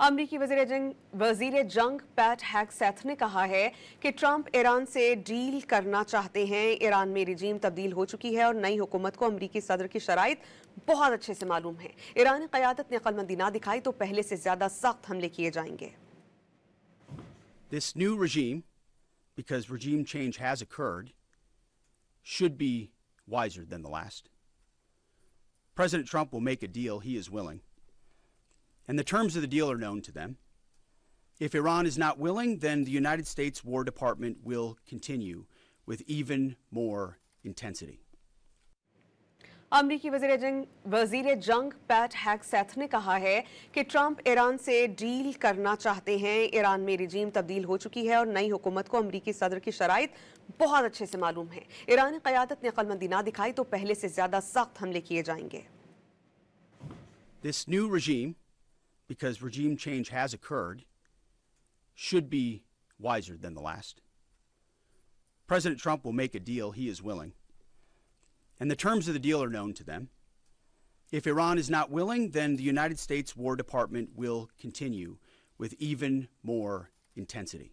امریکی وزیر جنگ پیٹ ہیگسیتھ نے کہا ہے کہ ٹرمپ ایران سے ڈیل کرنا چاہتے ہیں۔ ایران میں رجیم تبدیل ہو چکی ہے اور نئی حکومت کو امریکی صدر کی شرائط بہت اچھے سے معلوم ہے۔ ایرانی قیادت نے عقل مندی نہ دکھائی تو پہلے سے زیادہ سخت حملے کیے جائیں گے۔ This new regime, because regime change has occurred, should be wiser than the last. President Trump will make a deal he is willing, and the terms of the deal are known to them. If Iran is not willing, then the United States War Department will continue with even more intensity. امریکی وزیر جنگ پیٹ ہیگسیتھ نے کہا ہے کہ Trump Iran سے deal کرنا چاہتے ہیں۔ ایران میں رجیم تبدیل ہو چکی ہے اور نئی حکومت کو امریکی صدر کی شرائط بہت اچھے سے معلوم ہے۔ ایرانی قیادت نے عقل مندی نہ دکھائی تو پہلے سے زیادہ سخت حملے کیے جائیں گے۔ This new regime, because regime change has occurred, should be wiser than the last. President Trump will make a deal he is willing, and the terms of the deal are known to them. If Iran is not willing, then the United States War Department will continue with even more intensity.